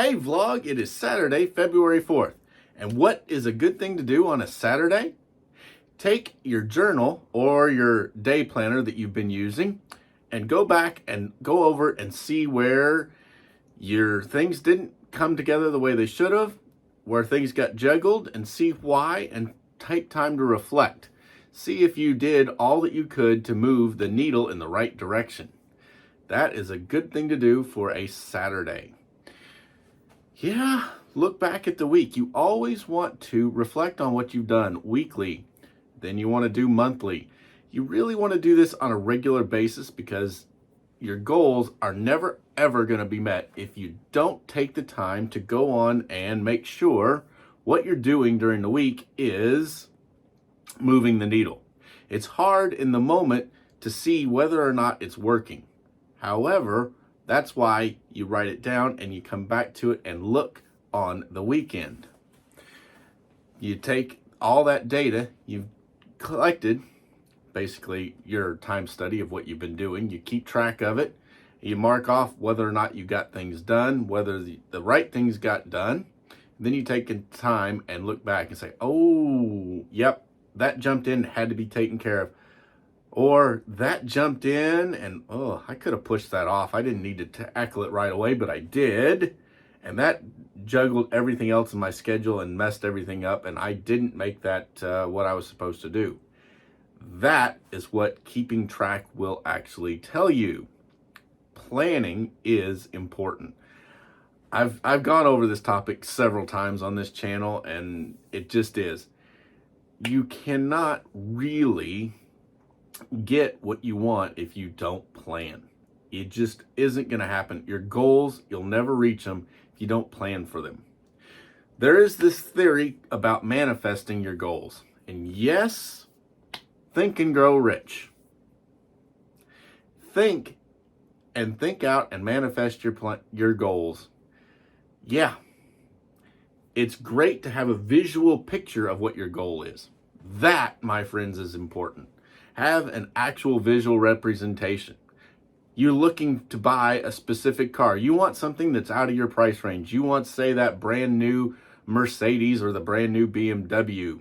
Hey vlog, it is Saturday, February 4th. And what is a good thing to do on a Saturday? Take your journal or your day planner that you've been using and go back and go over and see where your things didn't come together the way they should have, where things got juggled, and see why, and take time to reflect. See if you did all that you could to move the needle in the right direction. That is a good thing to do for a Saturday. Yeah, look back at the week. You always want to reflect on what you've done weekly. Then you want to do monthly. You really want to do this on a regular basis because your goals are never ever going to be met if you don't take the time to go on and make sure what you're doing during the week is moving the needle. It's hard in the moment to see whether or not it's working. However, that's why you write it down and you come back to it and look on the weekend. You take all that data you've collected, basically your time study of what you've been doing, you keep track of it, you mark off whether or not you got things done, whether the right things got done. Then you take time and look back and say, oh, yep, that jumped in, had to be taken care of. Or that jumped in and, oh, I could have pushed that off. I didn't need to tackle it right away, but I did. And that juggled everything else in my schedule and messed everything up. And I didn't make that what I was supposed to do. That is what keeping track will actually tell you. Planning is important. I've gone over this topic several times on this channel, and it just is. You cannot really get what you want if you don't plan. It just isn't going to happen. Your goals, you'll never reach them if you don't plan for them. There is this theory about manifesting your goals. And yes, Think and Grow Rich. Think out and manifest your goals. Yeah. It's great to have a visual picture of what your goal is. That, my friends, is important. Have an actual visual representation. You're looking to buy a specific car. You want something that's out of your price range. You want, say, that brand new Mercedes or the brand new BMW.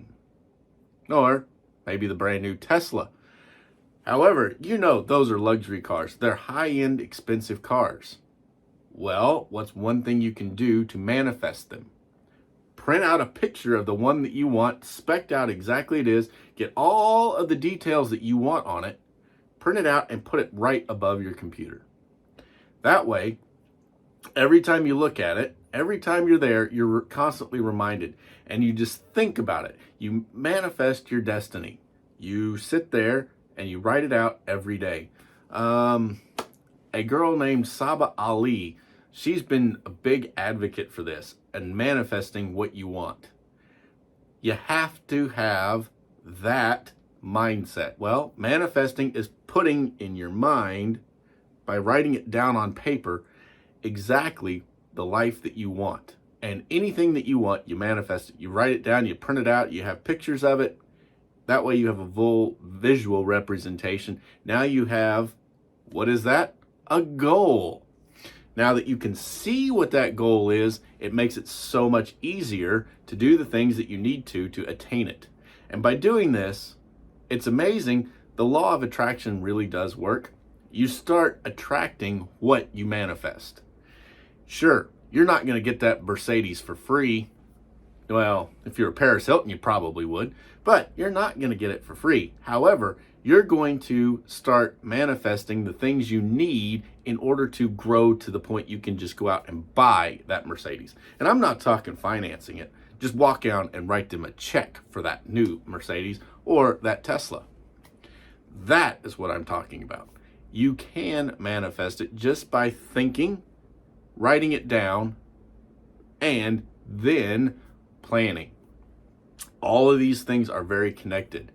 Or maybe the brand new Tesla. However, you know those are luxury cars. They're high-end, expensive cars. Well, what's one thing you can do to manifest them? Print out a picture of the one that you want, spec'd out exactly it is, get all of the details that you want on it, print it out and put it right above your computer. That way, every time you look at it, every time you're there, you're constantly reminded, and you just think about it. You manifest your destiny. You sit there and you write it out every day. A girl named Saba Ali, she's been a big advocate for this and manifesting what you want. You have to have that mindset. Well, manifesting is putting in your mind, by writing it down on paper, exactly the life that you want. And anything that you want, you manifest it. You write it down, you print it out, you have pictures of it. That way you have a full visual representation. Now you have, what is that? A goal. Now that you can see what that goal is, it makes it so much easier to do the things that you need to attain it. And by doing this, it's amazing. The law of attraction really does work. You start attracting what you manifest. Sure, you're not going to get that Mercedes for free. Well, if you're a Paris Hilton, you probably would, but you're not going to get it for free. However, you're going to start manifesting the things you need in order to grow to the point you can just go out and buy that Mercedes. And I'm not talking financing it. Just walk out and write them a check for that new Mercedes or that Tesla. That is what I'm talking about. You can manifest it just by thinking, writing it down, and then planning. All of these things are very connected.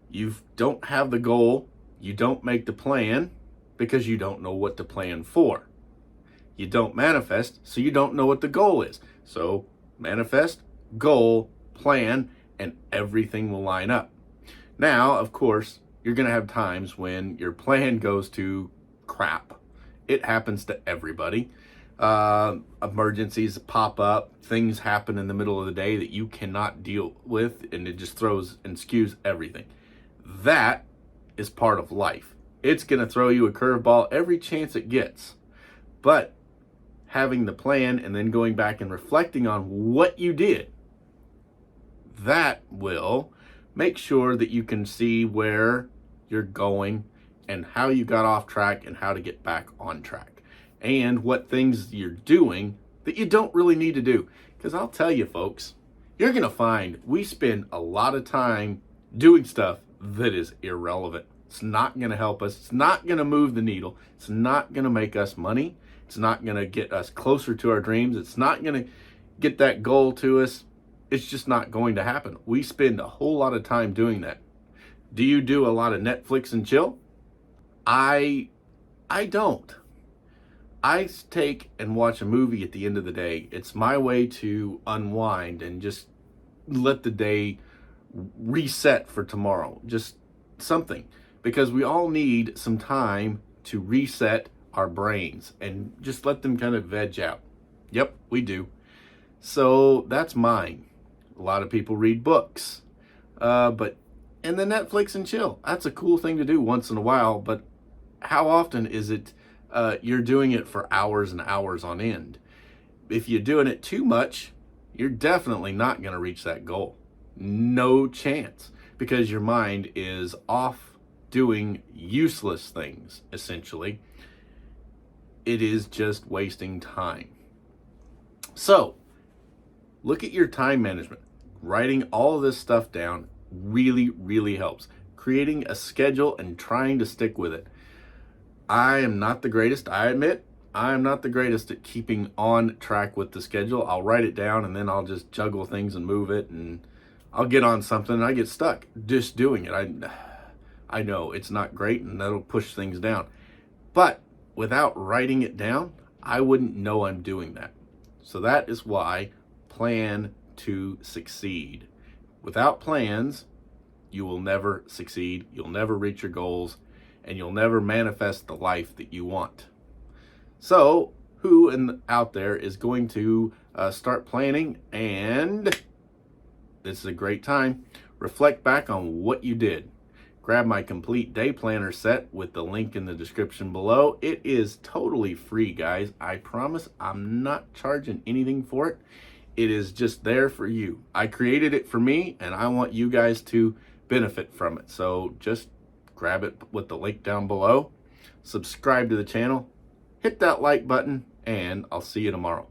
You don't have the goal, you don't make the plan because you don't know what to plan for. You don't manifest, so you don't know what the goal is. So manifest, goal, plan, and everything will line up. Now, of course, you're going to have times when your plan goes to crap. It happens to everybody. Emergencies pop up, things happen in the middle of the day that you cannot deal with, and it just throws and skews everything. That is part of life. It's going to throw you a curveball every chance it gets. But having the plan and then going back and reflecting on what you did, that will make sure that you can see where you're going and how you got off track and how to get back on track, and what things you're doing that you don't really need to do. Because I'll tell you, folks, you're going to find we spend a lot of time doing stuff that is irrelevant. It's not going to help us. It's not going to move the needle. It's not going to make us money. It's not going to get us closer to our dreams. It's not going to get that goal to us. It's just not going to happen. We spend a whole lot of time doing that. Do you do a lot of Netflix and chill? I don't. I take and watch a movie at the end of the day. It's my way to unwind and just let the day reset for tomorrow. Just something. Because we all need some time to reset our brains and just let them kind of veg out. Yep, we do. So that's mine. A lot of people read books. And then Netflix and chill. That's a cool thing to do once in a while, but how often is it you're doing it for hours and hours on end? If you're doing it too much, you're definitely not going to reach that goal. No chance, because your mind is off doing useless things, essentially. It is just wasting time. So, look at your time management. Writing all of this stuff down really, really helps. Creating a schedule and trying to stick with it. I am not the greatest, I admit. I am not the greatest at keeping on track with the schedule. I'll write it down and then I'll just juggle things and move it, and I'll get on something and I get stuck just doing it. I know it's not great and that'll push things down. But without writing it down, I wouldn't know I'm doing that. So that is why plan to succeed. Without plans, you will never succeed. You'll never reach your goals, and you'll never manifest the life that you want. So who out there is going to start planning? And this is a great time. Reflect back on what you did. Grab my complete day planner set with the link in the description below. It is totally free, guys. I promise I'm not charging anything for it. It is just there for you. I created it for me, and I want you guys to benefit from it. So just grab it with the link down below. Subscribe to the channel. Hit that like button, and I'll see you tomorrow.